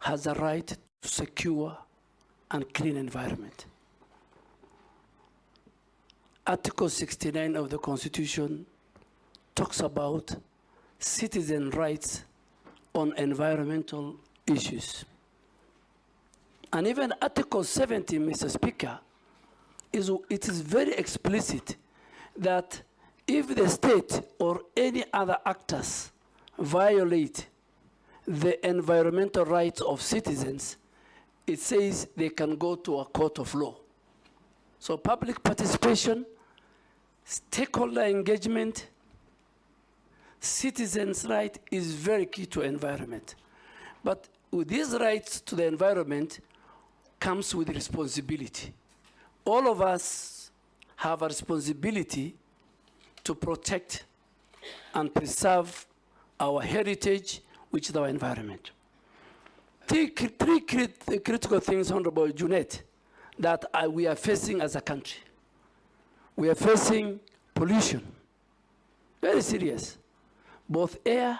has a right to secure and clean environment. Article 69 of the Constitution talks about citizen rights on environmental issues. And even Article 70, Mr. Speaker, it is very explicit that if the state or any other actors violate the environmental rights of citizens, it says they can go to a court of law. So public participation, stakeholder engagement, citizens' right is very key to environment. But with these rights to the environment comes with responsibility. All of us have a responsibility to protect and preserve our heritage, which is our environment. Three critical things, Honorable Junet, that we are facing as a country. We are facing pollution, very serious, both air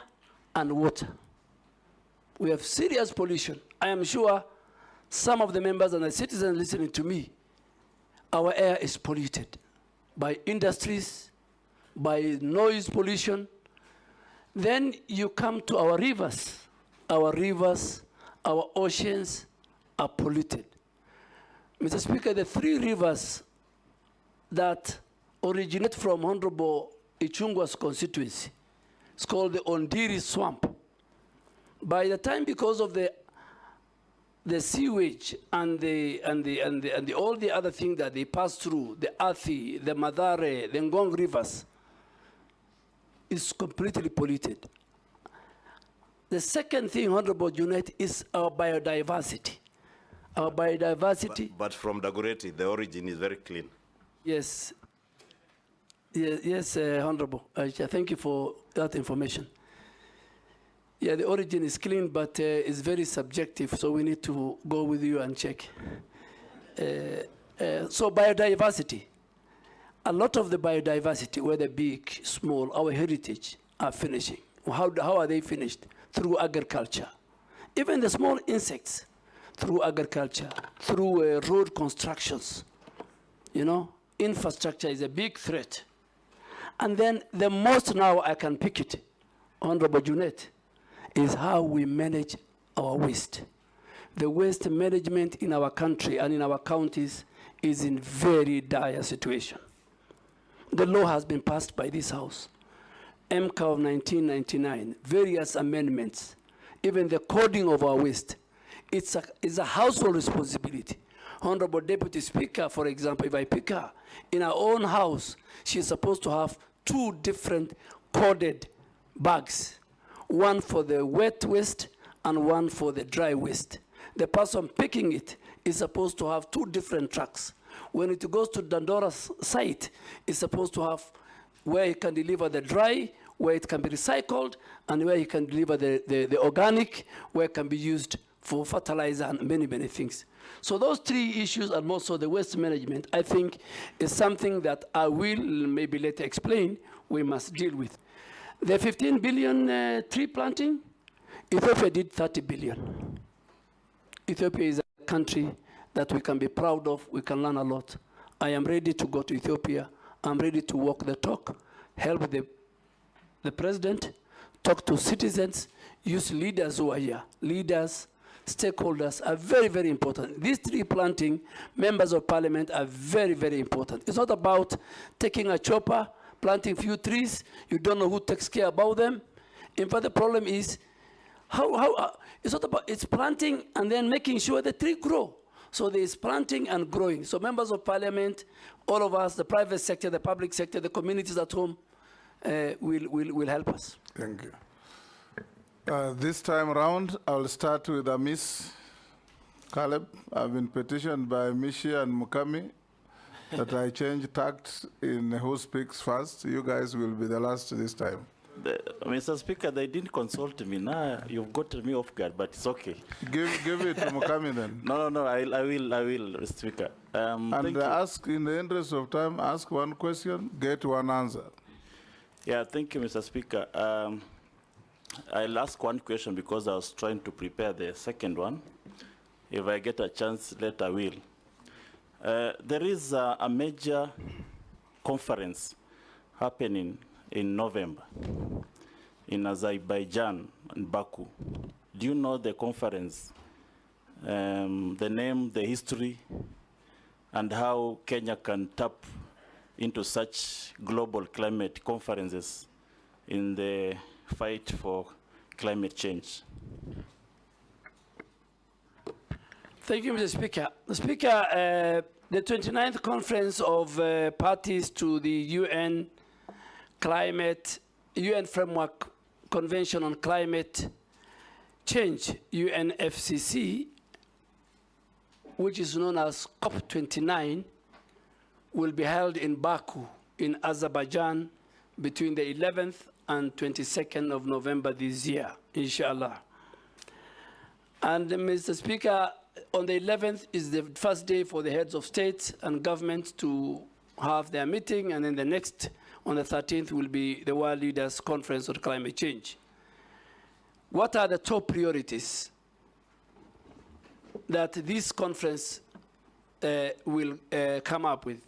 and water. We have serious pollution. I am sure some of the members and the citizens listening to me, our air is polluted by industries, by noise pollution. Then you come to our rivers. Our rivers, our oceans are polluted. Mr. Speaker, the three rivers that originate from Honorable Ichungwa's constituency, it's called the Ondiri Swamp. By the time, because of the sewage and all the other things that they pass through, the Athi, the Madare, the Ngong rivers, is completely polluted. The second thing, Honorable Junet, is our biodiversity. Our biodiversity. But from Dagoretti, the origin is very clean. Yes. Yes, Honorable. Thank you for that information. Yeah, the origin is clean, but it's very subjective, so we need to go with you and check. So biodiversity. A lot of the biodiversity, whether big, small, our heritage, are finishing. How are they finished? Through agriculture. Even the small insects, through agriculture, through road constructions. You know, infrastructure is a big threat. And then the most now I can pick it, Honorable Junet, is how we manage our waste. The waste management in our country and in our counties is in very dire situation. The law has been passed by this House. MCA of 1999, various amendments, even the coding of our waste. It's a household responsibility. Honorable Deputy Speaker, for example, if I pick her, in her own house, she's supposed to have 2 different coded bags, one for the wet waste and one for the dry waste. The person picking it is supposed to have 2 different trucks. When it goes to Dandora's site, it's supposed to have where he can deliver the dry, where it can be recycled, and where he can deliver the organic, where it can be used for fertilizer and many, many things. So those 3 issues, and also the waste management, I think is something that I will maybe later explain we must deal with. The 15 billion tree planting, Ethiopia did 30 billion. Ethiopia is a country that we can be proud of, we can learn a lot. I am ready to go to Ethiopia. I'm ready to walk the talk, help the president, talk to citizens, use leaders who are here. Leaders, stakeholders are very, very important. These tree planting, members of parliament are very, very important. It's not about taking a chopper, planting few trees, you don't know who takes care about them. In fact, the problem is, it's not about, it's planting and then making sure the tree grow. So there is planting and growing. So members of parliament, all of us, the private sector, the public sector, the communities at home, will help us. Thank you. This time around, I'll start with Miss Caleb. I've been petitioned by Mishi and Mukami that I change tact in who speaks first. You guys will be the last this time. Mr. Speaker, they didn't consult me. Now you've got me off guard, but it's okay. Give it to Mukami then. No, I will, Speaker. And ask, in the interest of time, ask one question, get one answer. Yeah, thank you, Mr. Speaker. I'll ask one question because I was trying to prepare the second one. If I get a chance, later I will. There is a major conference happening in November in Azerbaijan and Baku. Do you know the conference, the name, the history, and how Kenya can tap into such global climate conferences in the fight for climate change? Thank you, Mr. Speaker. Mr. Speaker, the 29th Conference of Parties to the UN Framework Convention on Climate Change, UNFCCC, which is known as COP29, will be held in Baku in Azerbaijan between the 11th and 22nd of November this year, inshallah. And Mr. Speaker, on the 11th is the first day for the heads of state and government to have their meeting, and then the next, on the 13th, will be the World Leaders Conference on Climate Change. What are the top priorities that this conference will come up with?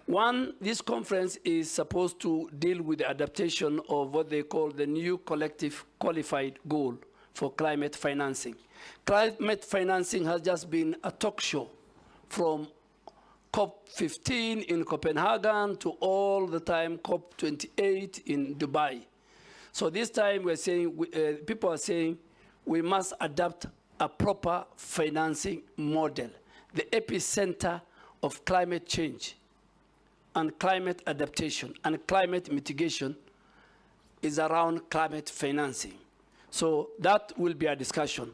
One, this conference is supposed to deal with the adaptation of what they call the new collective qualified goal for climate financing. Climate financing has just been a talk show from COP15 in Copenhagen to all the time COP28 in Dubai. So this time we're saying, people are saying we must adapt a proper financing model. The epicenter of climate change and climate adaptation and climate mitigation is around climate financing. So that will be a discussion.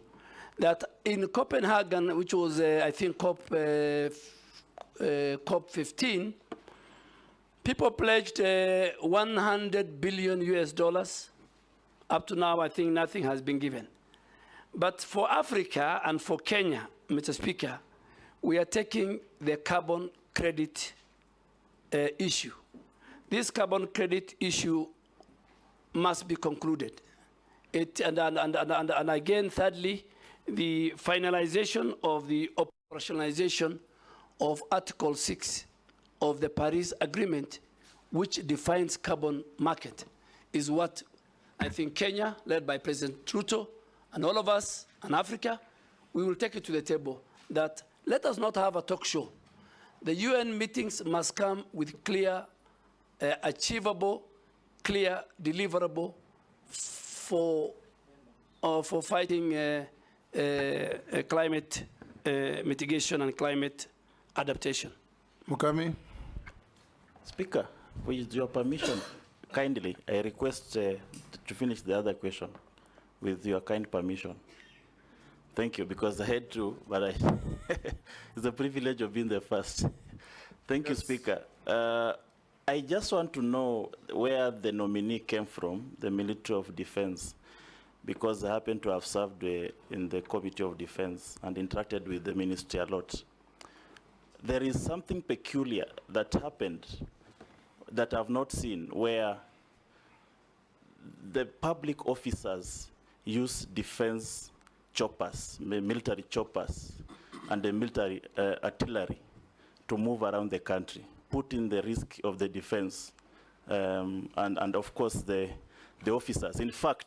That in Copenhagen, which was, I think, COP15, people pledged 100 billion US dollars. Up to now, I think nothing has been given. But for Africa and for Kenya, Mr. Speaker, we are taking the carbon credit issue. This carbon credit issue must be concluded. And again, thirdly, the finalization of the operationalization of Article 6 of the Paris Agreement, which defines carbon market, is what I think Kenya, led by President Ruto, and all of us, and Africa, we will take it to the table that let us not have a talk show. The UN meetings must come with clear, achievable, clear, deliverable for fighting climate mitigation and climate adaptation. Mukami. Speaker, with your permission, kindly, I request to finish the other question with your kind permission. Thank you, because I had to, but it's a privilege of being the first. Thank you, Speaker. I just want to know where the nominee came from, the Military of Defense, because I happen to have served in the Committee of Defense and interacted with the ministry a lot. There is something peculiar that happened that I've not seen, where the public officers use defense choppers, military choppers, and the military artillery to move around the country, putting the risk of the defense and of course the officers. In fact,